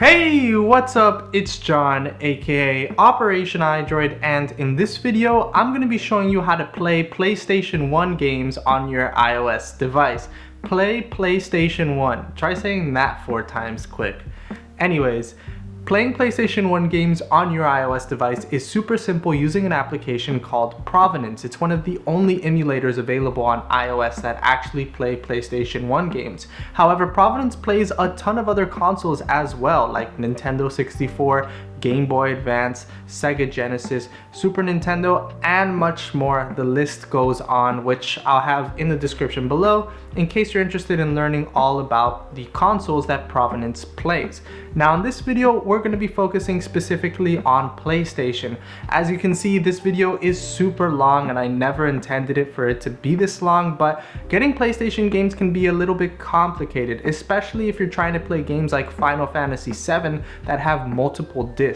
Hey, what's up? It's John, aka OPERATIONiDROID, and in this video, I'm going to be showing you how to play PlayStation 1 games on your iOS device. Play PlayStation 1. Try saying that 4 times quick. Anyways, playing PlayStation 1 games on your iOS device is super simple using an application called Provenance. It's one of the only emulators available on iOS that actually play PlayStation 1 games. However, Provenance plays a ton of other consoles as well, like Nintendo 64, Game Boy Advance, SEGA Genesis, Super Nintendo, and much more. The list goes on, which I'll have in the description below in case you're interested in learning all about the consoles that Provenance plays. Now in this video, we're going to be focusing specifically on PlayStation. As you can see, this video is super long and I never intended it for it to be this long, but getting PlayStation games can be a little bit complicated, especially if you're trying to play games like Final Fantasy VII that have multiple discs.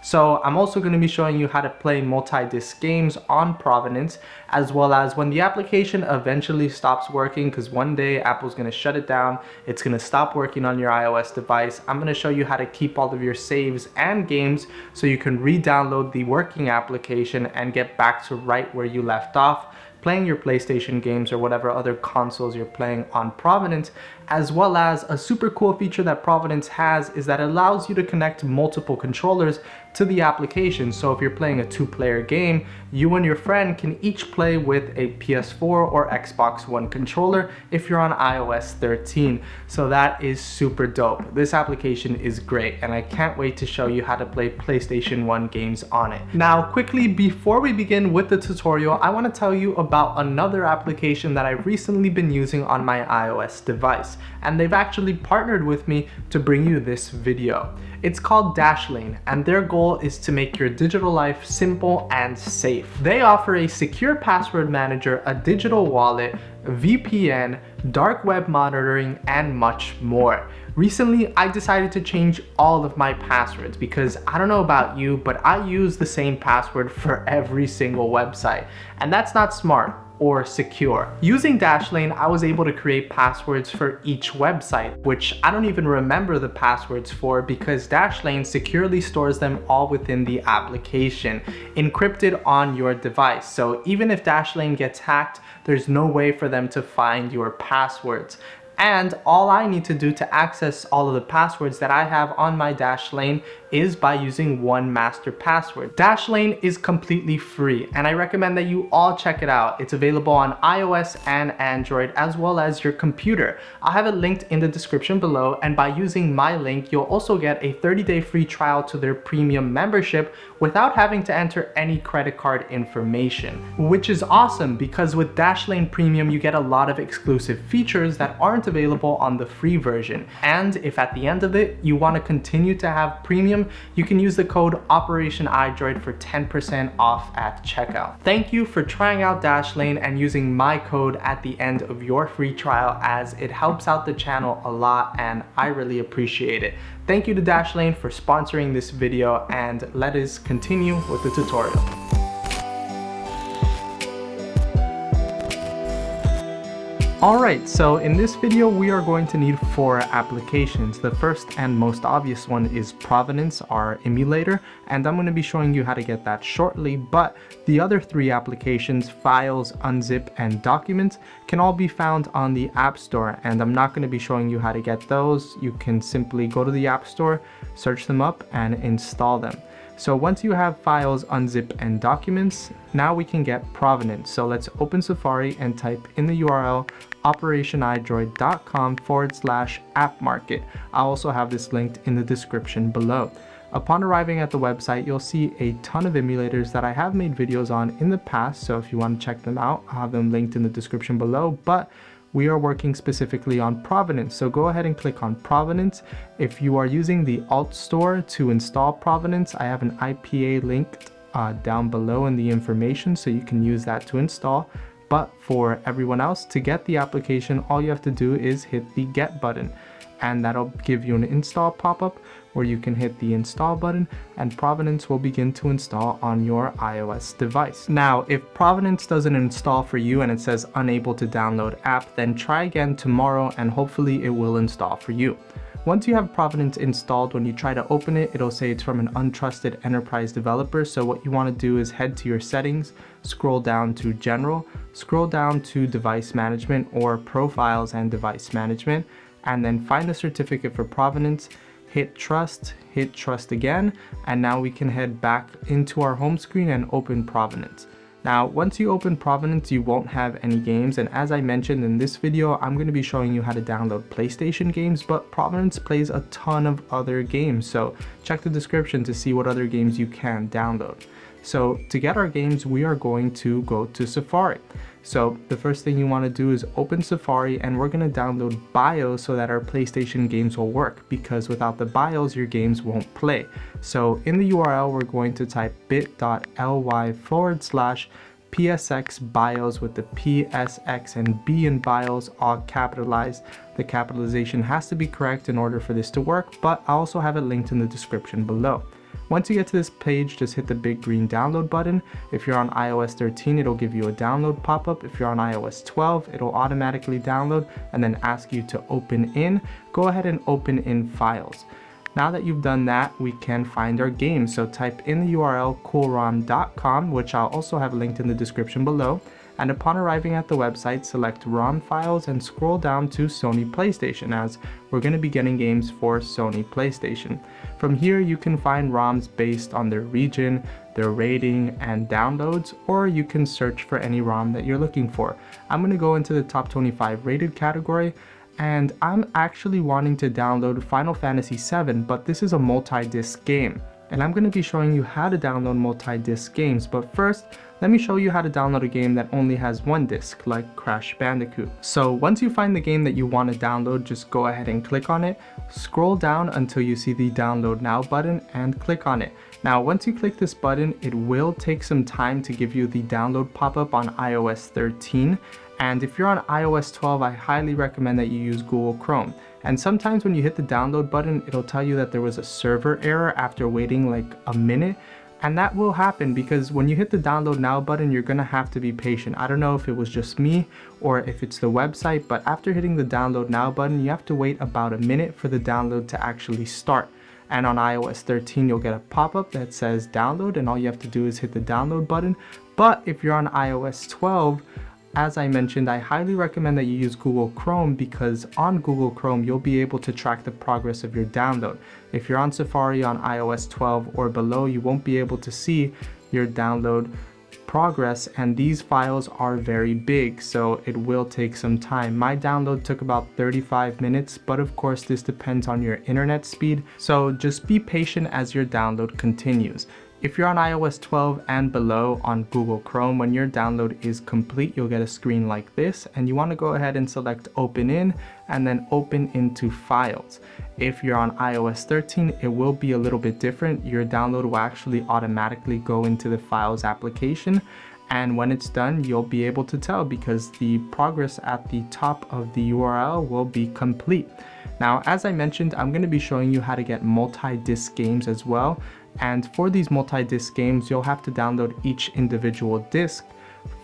So I'm also going to be showing you how to play multi-disc games on Provenance, as well as when the application eventually stops working, because one day Apple's going to shut it down, it's going to stop working on your iOS device. I'm going to show you how to keep all of your saves and games so you can re-download the working application and get back to right where you left off, playing your PlayStation games or whatever other consoles you're playing on Provenance. As well as a super cool feature that Provenance has is that it allows you to connect multiple controllers to the application. So if you're playing a 2-player game, you and your friend can each play with a PS4 or Xbox One controller if you're on iOS 13. So that is super dope. This application is great and I can't wait to show you how to play PlayStation 1 games on it. Now quickly, before we begin with the tutorial, I want to tell you about another application that I've recently been using on my iOS device, and they've actually partnered with me to bring you this video. It's called Dashlane, and their goal is to make your digital life simple and safe. They offer a secure password manager, a digital wallet, VPN, dark web monitoring, and much more. Recently, I decided to change all of my passwords because I don't know about you, but I use the same password for every single website, and that's not smart or secure. Using Dashlane, I was able to create passwords for each website, which I don't even remember the passwords for because Dashlane securely stores them all within the application, encrypted on your device. So even if Dashlane gets hacked, there's no way for them to find your passwords. And all I need to do to access all of the passwords that I have on my Dashlane is by using one master password. Dashlane is completely free and I recommend that you all check it out. It's available on iOS and Android as well as your computer. I'll have it linked in the description below, and by using my link you'll also get a 30-day free trial to their premium membership without having to enter any credit card information, which is awesome because with Dashlane Premium you get a lot of exclusive features that aren't available on the free version. And if at the end of it you want to continue to have premium, you can use the code OPERATIONiDROID for 10% off at checkout. Thank you for trying out Dashlane and using my code at the end of your free trial, as it helps out the channel a lot and I really appreciate it. Thank you to Dashlane for sponsoring this video, and let us continue with the tutorial. Alright, so in this video we are going to need 4 applications. The first and most obvious one is Provenance, our emulator, and I'm going to be showing you how to get that shortly, but the other 3 applications, Files, Unzip, and Documents, can all be found on the App Store, and I'm not going to be showing you how to get those. You can simply go to the App Store, search them up, and install them. So once you have Files, Unzip, and Documents, now we can get Provenance. So let's open Safari and type in the URL operationidroid.com/app-market. I'll also have this linked in the description below. Upon arriving at the website, you'll see a ton of emulators that I have made videos on in the past, so if you want to check them out, I'll have them linked in the description below, but we are working specifically on Provenance, so go ahead and click on Provenance. If you are using the Alt Store to install Provenance, I have an IPA linked down below in the information, so you can use that to install. But for everyone else, to get the application, all you have to do is hit the Get button, and that'll give you an install pop-up where you can hit the install button and Provenance will begin to install on your iOS device. Now, if Provenance doesn't install for you and it says unable to download app, then try again tomorrow and hopefully it will install for you. Once you have Provenance installed, when you try to open it, it'll say it's from an untrusted enterprise developer. So what you want to do is head to your settings, scroll down to General, scroll down to Device Management or Profiles and Device Management, and then find the certificate for Provenance, hit Trust again, and now we can head back into our home screen and open Provenance. Now, once you open Provenance, you won't have any games, and as I mentioned in this video, I'm going to be showing you how to download PlayStation games, but Provenance plays a ton of other games, so check the description to see what other games you can download. So to get our games, we are going to go to Safari. So the first thing you want to do is open Safari, and we're going to download BIOS so that our PlayStation games will work, because without the BIOS your games won't play. So in the URL we're going to type bit.ly/PSX BIOS with the PSX and B in BIOS all capitalized. The capitalization has to be correct in order for this to work, but I also have it linked in the description below. Once you get to this page, just hit the big green download button. If you're on iOS 13, it'll give you a download pop-up. If you're on iOS 12, it'll automatically download and then ask you to open in. Go ahead and open in files. Now that you've done that, we can find our game. So type in the URL coolrom.com, which I'll also have linked in the description below. And upon arriving at the website, select ROM files and scroll down to Sony PlayStation, as we're going to be getting games for Sony PlayStation. From here, you can find ROMs based on their region, their rating, and downloads, or you can search for any ROM that you're looking for. I'm going to go into the top 25 rated category, and I'm actually wanting to download Final Fantasy VII, but this is a multi-disc game. And I'm going to be showing you how to download multi-disc games, but first, let me show you how to download a game that only has one disc, like Crash Bandicoot. So once you find the game that you want to download, just go ahead and click on it, scroll down until you see the Download Now button and click on it. Now once you click this button, it will take some time to give you the download pop-up on iOS 13. And if you're on iOS 12, I highly recommend that you use Google Chrome. And sometimes when you hit the download button, it'll tell you that there was a server error after waiting like a minute. And that will happen because when you hit the download now button, you're gonna have to be patient. I don't know if it was just me or if it's the website, but after hitting the download now button, you have to wait about a minute for the download to actually start. And on iOS 13, you'll get a pop-up that says download, and all you have to do is hit the download button. But if you're on iOS 12, as I mentioned, I highly recommend that you use Google Chrome, because on Google Chrome, you'll be able to track the progress of your download. If you're on Safari on iOS 12 or below, you won't be able to see your download progress, and these files are very big, so it will take some time. My download took about 35 minutes, but of course this depends on your internet speed, so just be patient as your download continues. If you're on iOS 12 and below on Google Chrome, when your download is complete, you'll get a screen like this, and you want to go ahead and select Open In and then Open Into Files. If you're on iOS 13, it will be a little bit different. Your download will actually automatically go into the Files application, and when it's done, you'll be able to tell because the progress at the top of the URL will be complete. Now, as I mentioned, I'm going to be showing you how to get multi-disc games as well. And for these multi-disc games, you'll have to download each individual disc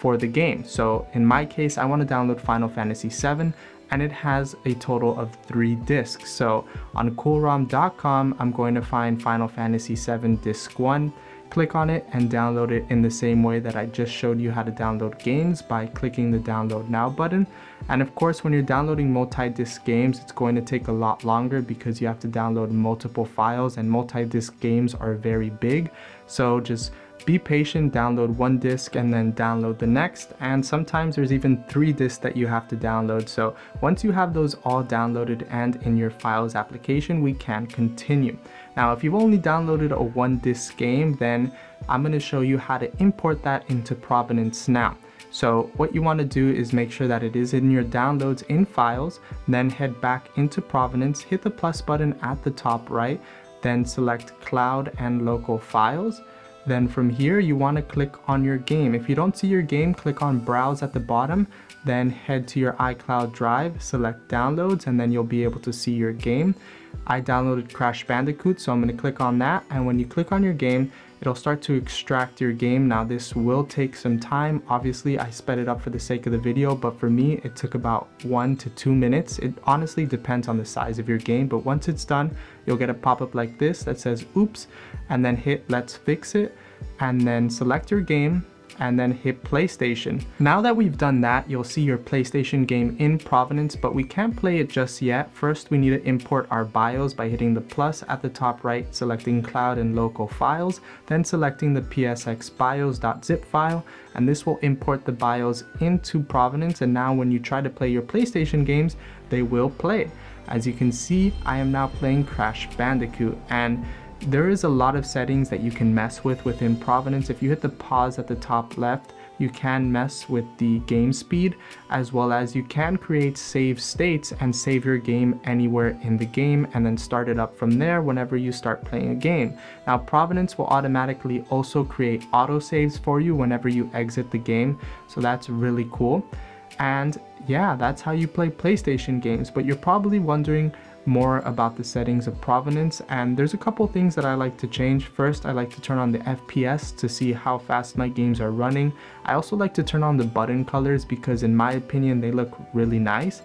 for the game. So in my case, I want to download Final Fantasy VII, and it has a total of 3 discs. So on coolrom.com, I'm going to find Final Fantasy VII Disc 1, click on it and download it in the same way that I just showed you how to download games by clicking the Download Now button. And of course, when you're downloading multi-disc games, it's going to take a lot longer because you have to download multiple files, and multi-disc games are very big. So just be patient, download one disc and then download the next, and sometimes there's even 3 discs that you have to download. So once you have those all downloaded and in your Files application, we can continue. Now, if you've only downloaded a 1-disc game, then I'm going to show you how to import that into Provenance now. So what you want to do is make sure that it is in your downloads in Files, then head back into Provenance, hit the plus button at the top right, then select Cloud and Local Files. Then from here, you want to click on your game. If you don't see your game, click on Browse at the bottom, then head to your iCloud drive, select Downloads, and then you'll be able to see your game. I downloaded Crash Bandicoot, so I'm going to click on that, and when you click on your game, it'll start to extract your game. Now this will take some time. Obviously I sped it up for the sake of the video, but for me it took about 1 to 2 minutes. It honestly depends on the size of your game, but once it's done, you'll get a pop-up like this that says oops, and then hit let's fix it, and then select your game, and then hit PlayStation. Now that we've done that, you'll see your PlayStation game in Provenance, but we can't play it just yet. First, we need to import our BIOS by hitting the plus at the top right, selecting Cloud and Local Files, then selecting the PSX BIOS.zip file, and this will import the BIOS into Provenance, and now when you try to play your PlayStation games, they will play. As you can see, I am now playing Crash Bandicoot, and there is a lot of settings that you can mess with within Provenance. If you hit the pause at the top left, you can mess with the game speed, as well as you can create save states and save your game anywhere in the game and then start it up from there whenever you start playing a game. Now Provenance will automatically also create autosaves for you whenever you exit the game, so that's really cool. And yeah, that's how you play PlayStation games. But you're probably wondering more about the settings of Provenance, and there's a couple things that I like to change. First, I like to turn on the FPS to see how fast my games are running. I also like to turn on the button colors because in my opinion they look really nice,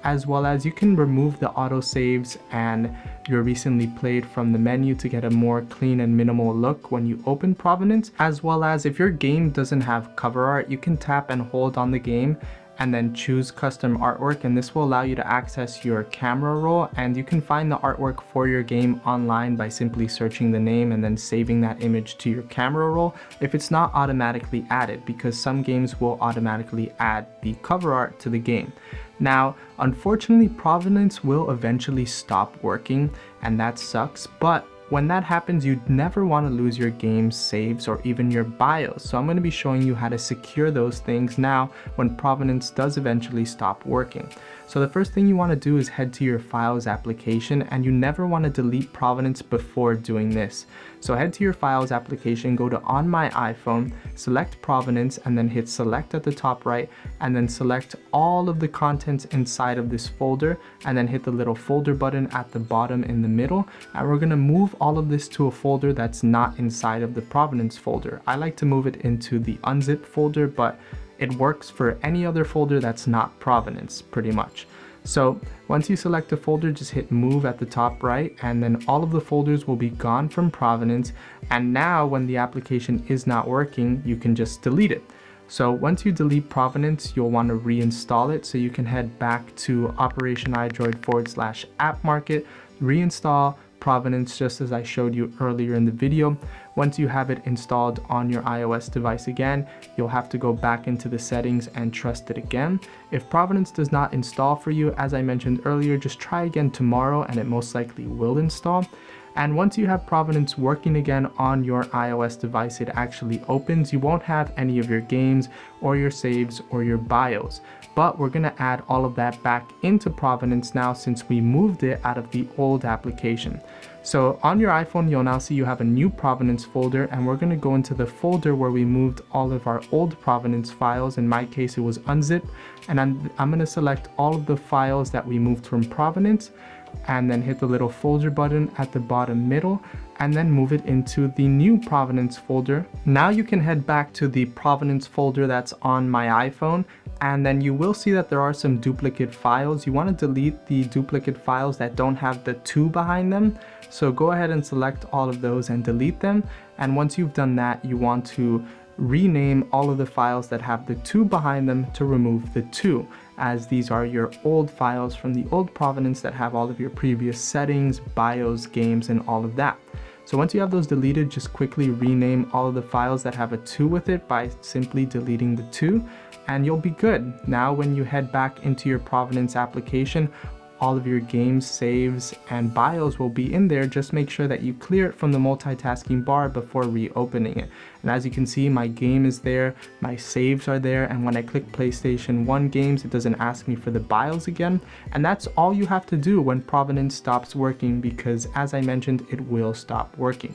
as well as you can remove the autosaves and your recently played from the menu to get a more clean and minimal look when you open Provenance, as well as if your game doesn't have cover art, you can tap and hold on the game and then choose custom artwork, and this will allow you to access your camera roll, and you can find the artwork for your game online by simply searching the name and then saving that image to your camera roll if it's not automatically added, because some games will automatically add the cover art to the game. Now, unfortunately, Provenance will eventually stop working, and that sucks, but when that happens, you'd never want to lose your game's saves or even your BIOS. So I'm going to be showing you how to secure those things now when Provenance does eventually stop working. So the first thing you want to do is head to your Files application, and you never want to delete Provenance before doing this. So head to your Files application, go to On My iPhone, select Provenance, and then hit select at the top right, and then select all of the contents inside of this folder, and then hit the little folder button at the bottom in the middle, and we're going to move all of this to a folder that's not inside of the Provenance folder. I like to move it into the unzip folder, but it works for any other folder that's not Provenance pretty much. So once you select a folder, just hit move at the top right, and then all of the folders will be gone from Provenance, and now when the application is not working, you can just delete it. So once you delete Provenance, you'll want to reinstall it, so you can head back to OPERATIONiDROID/App Market, reinstall Provenance just as I showed you earlier in the video. Once you have it installed on your iOS device again, you'll have to go back into the settings and trust it again. If Provenance does not install for you, as I mentioned earlier, just try again tomorrow and it most likely will install. And once you have Provenance working again on your iOS device, it actually opens. You won't have any of your games or your saves or your BIOS. But we're going to add all of that back into Provenance now since we moved it out of the old application. So on your iPhone, you'll now see you have a new Provenance folder, and we're going to go into the folder where we moved all of our old Provenance files. In my case, it was unzip, and I'm going to select all of the files that we moved from Provenance, and then hit the little folder button at the bottom middle, and then move it into the new Provenance folder. Now you can head back to the Provenance folder that's on my iPhone, and then you will see that there are some duplicate files. You want to delete the duplicate files that don't have the 2 behind them. So go ahead and select all of those and delete them. And once you've done that, you want to rename all of the files that have the 2 behind them to remove the 2, as these are your old files from the old Provenance that have all of your previous settings, BIOS, games, and all of that. So once you have those deleted, just quickly rename all of the files that have a 2 with it by simply deleting the 2, and you'll be good. Now when you head back into your Provenance application, all of your games, saves, and BIOS will be in there. Just make sure that you clear it from the multitasking bar before reopening it. And as you can see, my game is there, my saves are there, and when I click PlayStation 1 games, it doesn't ask me for the BIOS again. And that's all you have to do when Provenance stops working, because as I mentioned, it will stop working.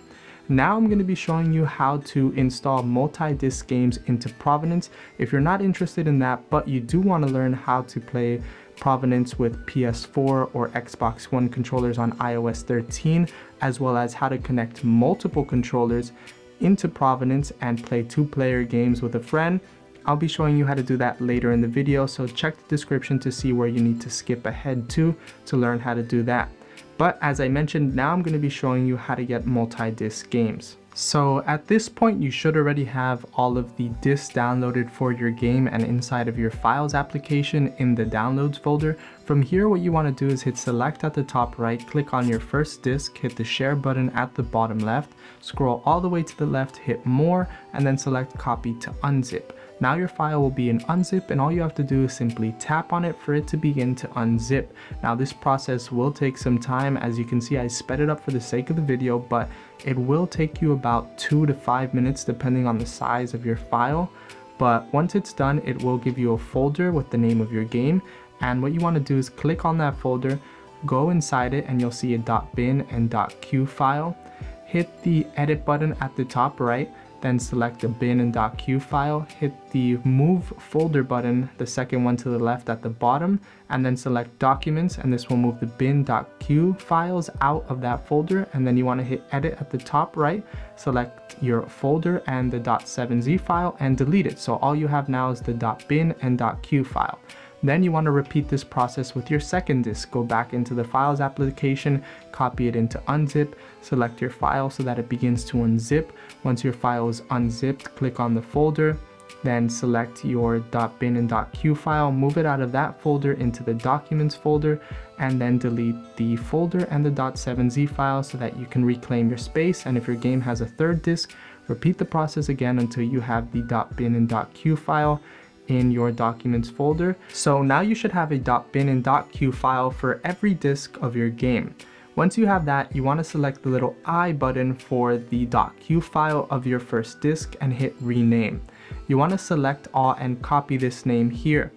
Now I'm going to be showing you how to install multi-disc games into Provenance. If you're not interested in that, but you do want to learn how to play Provenance with PS4 or Xbox One controllers on iOS 13, as well as how to connect multiple controllers, into Provenance and play 2-player games with a friend. I'll be showing you how to do that later in the video, so check the description to see where you need to skip ahead to learn how to do that. But as I mentioned, now I'm going to be showing you how to get multi-disc games. So at this point, you should already have all of the discs downloaded for your game and inside of your files application in the downloads folder. From here, what you want to do is hit select at the top right, click on your first disc, hit the share button at the bottom left, scroll all the way to the left, hit more, and then select copy to unzip. Now your file will be in unzip, and all you have to do is simply tap on it for it to begin to unzip. Now this process will take some time. As you can see, I sped it up for the sake of the video, but it will take you about 2 to 5 minutes depending on the size of your file. But once it's done, it will give you a folder with the name of your game, and what you want to do is click on that folder, go inside it, and you'll see a .bin and .q file. Hit the edit button at the top right, then select the bin and .q file, hit the move folder button, the second one to the left at the bottom, and then select documents, and this will move the bin.q files out of that folder. And then you want to hit edit at the top right, select your folder and the .7z file and delete it. So all you have now is the .bin and .q file. Then you want to repeat this process with your second disk. Go back into the files application, copy it into unzip, select your file so that it begins to unzip. Once your file is unzipped, click on the folder, then select your .bin and .q file, move it out of that folder into the documents folder, and then delete the folder and the .7z file so that you can reclaim your space. And if your game has a third disk, repeat the process again until you have the .bin and .q file in your documents folder. So now you should have a .bin and .q file for every disk of your game. Once you have that, you want to select the little I button for the .q file of your first disk and hit rename. You want to select all and copy this name here.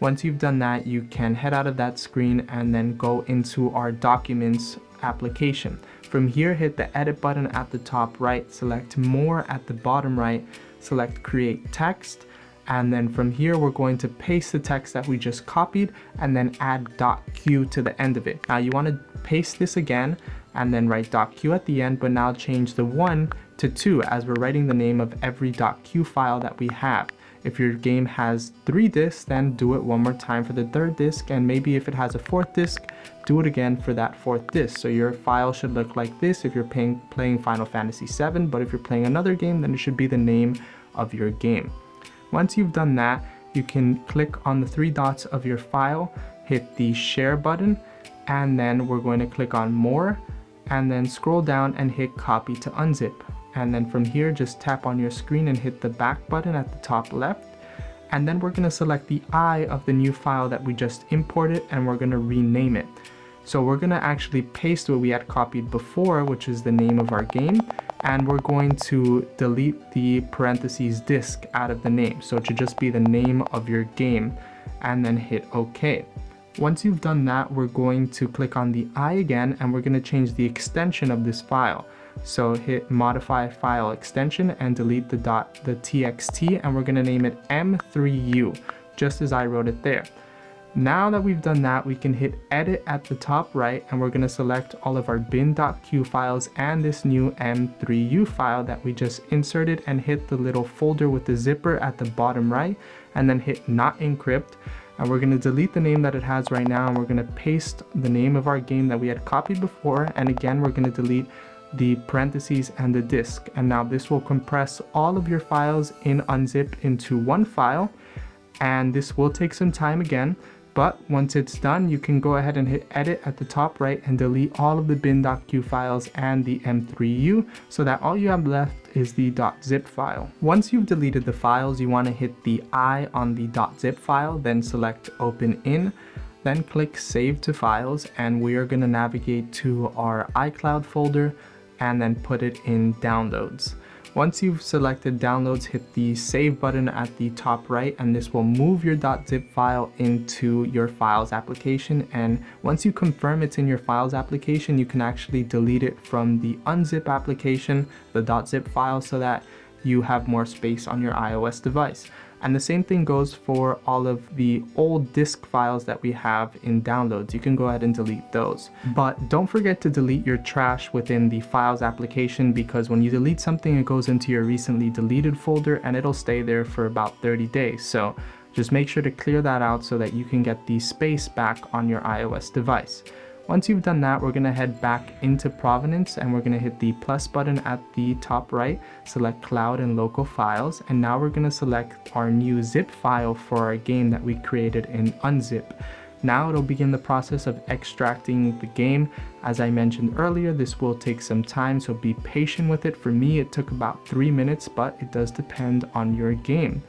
Once you've done that, you can head out of that screen and then go into our documents application. From here, hit the edit button at the top right, select more at the bottom right, select create text, and then from here we're going to paste the text that we just copied and then add .q to the end of it. Now you want to paste this again and then write .q at the end, but now change the 1 to 2 as we're writing the name of every .q file that we have. If your game has 3 disks, then do it one more time for the third disk, and maybe if it has a fourth disk, do it again for that fourth disk. So your file should look like this if you're playing Final Fantasy VII, but if you're playing another game, then it should be the name of your game. Once you've done that, you can click on the 3 dots of your file, hit the share button, and then we're going to click on more, and then scroll down and hit copy to unzip. And then from here, just tap on your screen and hit the back button at the top left. And then we're going to select the I of the new file that we just imported, and we're going to rename it. So we're going to actually paste what we had copied before, which is the name of our game, and we're going to delete the parentheses disk out of the name. So it should just be the name of your game, and then hit OK. Once you've done that, we're going to click on the I again, and we're going to change the extension of this file. So hit modify file extension and delete the .txt, and we're going to name it M3U, just as I wrote it there. Now that we've done that, we can hit edit at the top right, and we're going to select all of our bin.q files and this new M3U file that we just inserted, and hit the little folder with the zipper at the bottom right, and then hit not encrypt. And we're going to delete the name that it has right now, and we're going to paste the name of our game that we had copied before, and again we're going to delete the parentheses and the disk. And now this will compress all of your files in unzip into one file, and this will take some time again, but once it's done, you can go ahead and hit edit at the top right and delete all of the bin.q files and the M3U, so that all you have left is the .zip file. Once you've deleted the files, you want to hit the I on the .zip file, then select open in, then click save to files, and we are going to navigate to our iCloud folder and then put it in downloads. Once you've selected downloads, hit the save button at the top right, and this will move your .zip file into your files application. And once you confirm it's in your files application, you can actually delete it from the unzip application, the .zip file, so that you have more space on your iOS device. And the same thing goes for all of the old disk files that we have in downloads. You can go ahead and delete those. But don't forget to delete your trash within the Files application, because when you delete something, it goes into your recently deleted folder and it'll stay there for about 30 days. So just make sure to clear that out so that you can get the space back on your iOS device. Once you've done that, we're gonna head back into Provenance and we're gonna hit the plus button at the top right, select Cloud and Local Files, and now we're gonna select our new zip file for our game that we created in Unzip. Now it'll begin the process of extracting the game. As I mentioned earlier, this will take some time, so be patient with it. For me, it took about 3 minutes, but it does depend on your game.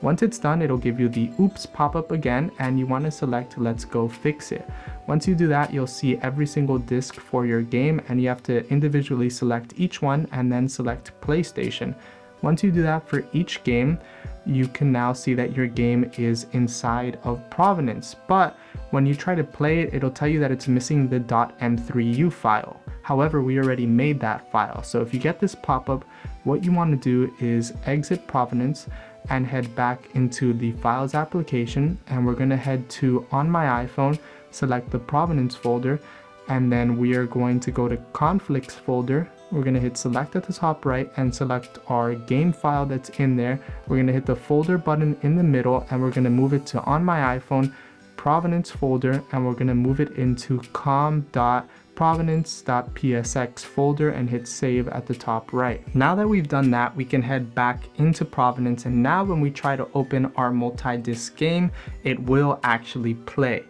Once it's done, it'll give you the oops pop-up again, and you want to select let's go fix it. Once you do that, you'll see every single disc for your game, and you have to individually select each one and then select PlayStation. Once you do that for each game, you can now see that your game is inside of Provenance. But when you try to play it, it'll tell you that it's missing the .m3u file. However, we already made that file. So if you get this pop-up, what you want to do is exit Provenance and head back into the Files application, and we're going to head to On My iPhone, select the Provenance folder, and then we are going to go to Conflicts folder. We're going to hit select at the top right and select our game file that's in there. We're going to hit the folder button in the middle and we're going to move it to On My iPhone, Provenance folder, and we're going to move it into com.provenance.psx folder and hit save at the top right. Now that we've done that, we can head back into Provenance, and now when we try to open our multi-disc game, it will actually play.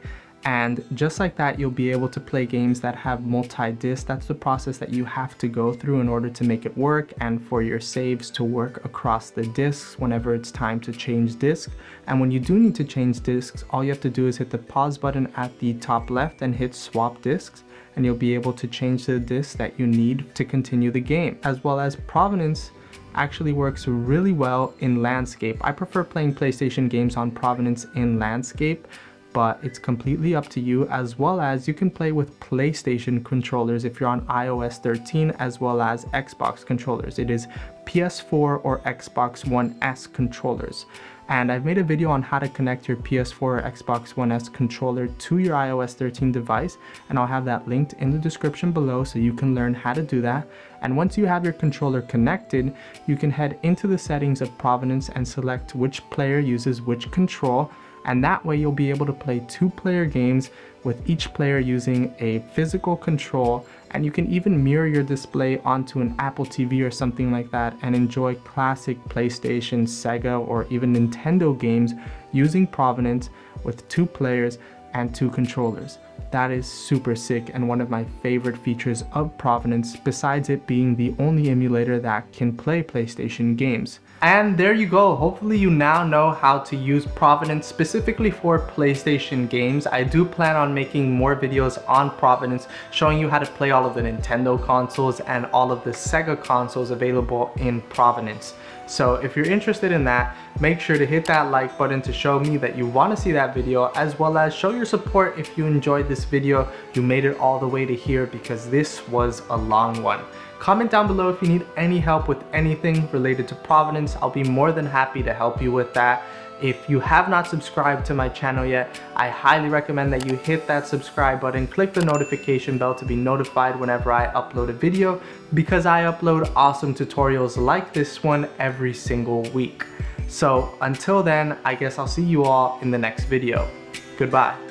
And just like that, you'll be able to play games that have multi-disc. That's the process that you have to go through in order to make it work and for your saves to work across the discs whenever it's time to change disc. And when you do need to change discs, all you have to do is hit the pause button at the top left and hit swap discs, and you'll be able to change the disc that you need to continue the game. As well as Provenance actually works really well in landscape. I prefer playing PlayStation games on Provenance in landscape, but it's completely up to you. As well as you can play with PlayStation controllers if you're on iOS 13, as well as Xbox controllers. It is PS4 or Xbox One S controllers. And I've made a video on how to connect your PS4 or Xbox One S controller to your iOS 13 device, and I'll have that linked in the description below so you can learn how to do that. And once you have your controller connected, you can head into the settings of Provenance and select which player uses which control, and that way you'll be able to play 2-player games with each player using a physical control, and you can even mirror your display onto an Apple TV or something like that and enjoy classic PlayStation, SEGA, or even Nintendo games using Provenance with 2 players and 2 controllers. That is super sick and one of my favorite features of Provenance, besides it being the only emulator that can play PlayStation games. And there you go. Hopefully you now know how to use Provenance specifically for PlayStation games. I do plan on making more videos on Provenance, showing you how to play all of the Nintendo consoles and all of the SEGA consoles available in Provenance. So if you're interested in that, make sure to hit that like button to show me that you want to see that video, as well as show your support if you enjoyed this video, you made it all the way to here, because this was a long one. Comment down below if you need any help with anything related to Provenance. I'll be more than happy to help you with that. If you have not subscribed to my channel yet, I highly recommend that you hit that subscribe button, click the notification bell to be notified whenever I upload a video, because I upload awesome tutorials like this one every single week. So until then, I guess I'll see you all in the next video. Goodbye.